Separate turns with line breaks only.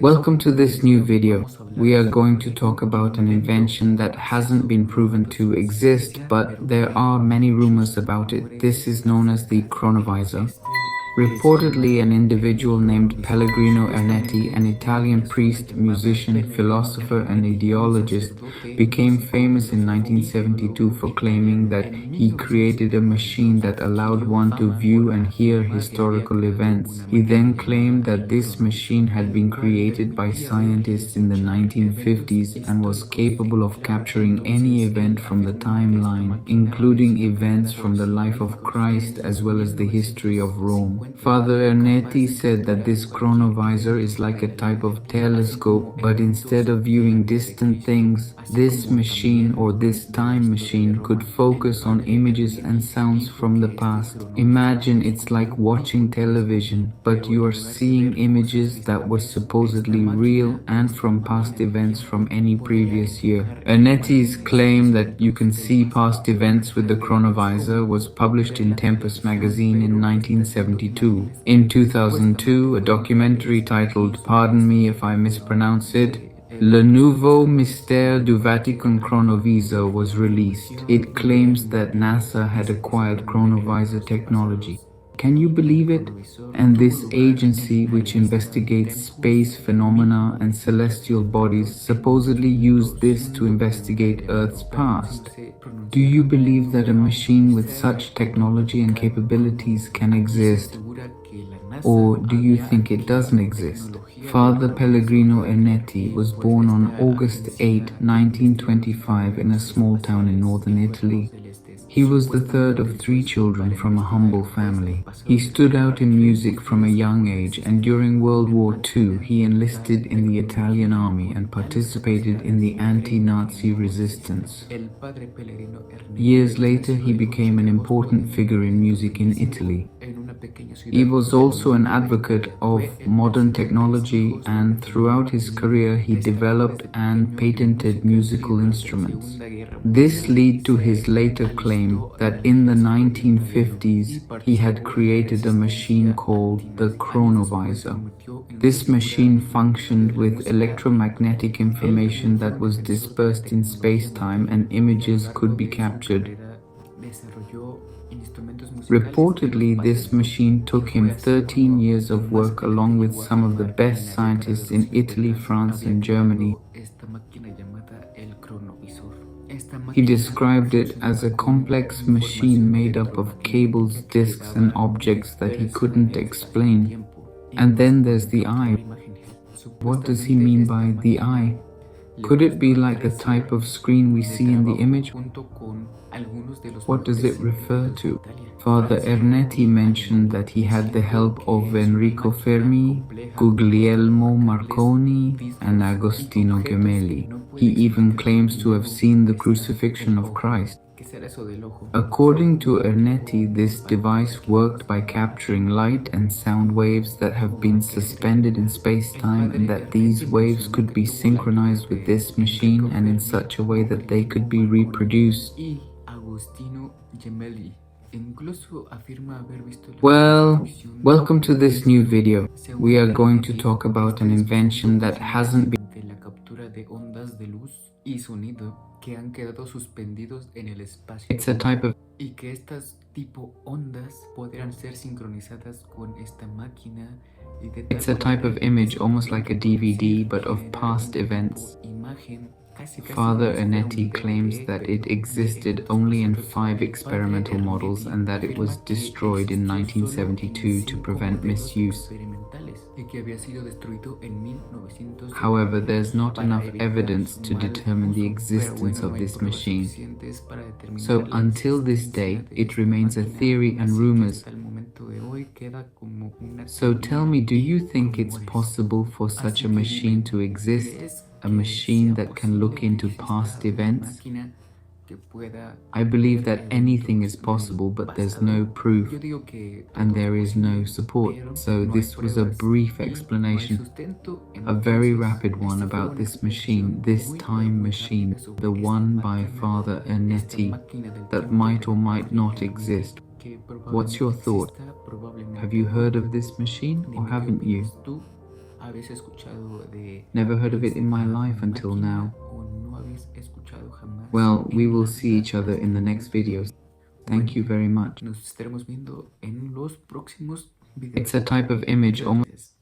Welcome to this new video. We are going to talk about an invention that hasn't been proven to exist, but there are many rumors about it. This is known as the cronovisor. Reportedly, an individual named Pellegrino Ernetti, an Italian priest, musician, philosopher, and ideologist, became famous in 1972 for claiming that he created a machine that allowed one to view and hear historical events. He then claimed that this machine had been created by scientists in the 1950s and was capable of capturing any event from the timeline, including events from the life of Christ as well as the history of Rome. Father Ernetti said that this cronovisor is like a type of telescope, but instead of viewing distant things, this machine or this time machine could focus on images and sounds from the past. Imagine it's like watching television, but you are seeing images that were supposedly real and from past events from any previous year. Ernetti's claim that you can see past events with the cronovisor was published in Tempus magazine in 1972. In 2002, a documentary titled "Pardon Me If I Mispronounce It," Le Nouveau Mystère du Vatican Cronovisor was released. It claims that NASA had acquired cronovisor technology. Can you believe it? And this agency, which investigates space phenomena and celestial bodies, supposedly used this to investigate Earth's past. Do you believe that a machine with such technology and capabilities can exist? Or do you think it doesn't exist? Father Pellegrino Ernetti was born on August 8, 1925 in a small town in northern Italy. He was the third of three children from a humble family. He stood out in music from a young age, and during World War II he enlisted in the Italian army and participated in the anti-Nazi resistance. Years later he became an important figure in music in Italy. He was also an advocate of modern technology, and throughout his career he developed and patented musical instruments. This led to his later claim that in the 1950s he had created a machine called the cronovisor. This machine functioned with electromagnetic information that was dispersed in space-time, and images could be captured. Reportedly, this machine took him 13 years of work along with some of the best scientists in Italy, France, and Germany. He described it as a complex machine made up of cables, disks, and objects that he couldn't explain. And then there's the eye. What does he mean by the eye? Could it be like the type of screen we see in the image? What does it refer to? Father Ernetti mentioned that he had the help of Enrico Fermi, Guglielmo Marconi, and Agostino Gemelli. He even claims to have seen the crucifixion of Christ. According to Ernetti, this device worked by capturing light and sound waves that have been suspended in space-time, and that these waves could be synchronized with this machine and in such a way that they could be reproduced. Well, welcome to this new video. We are going to talk about an invention that hasn't been It's a type of It's a type of image almost like a DVD, but of past events. Father Ernetti claims that it existed only in 5 experimental models and that it was destroyed in 1972 to prevent misuse. However, there's not enough evidence to determine the existence of this machine. So until this day, it remains a theory and rumors. So tell me, do you think it's possible for such a machine to exist? A machine that can look into past events? I believe that anything is possible, but there's no proof and there is no support. So this was a brief explanation, a very rapid one about this machine, this time machine, the one by Father Ernetti, that might or might not exist. What's your thought? Have you heard of this machine or haven't you? Never heard of it in my life until now. Well, we will see each other in the next videos. Thank you very much. It's a type of image almost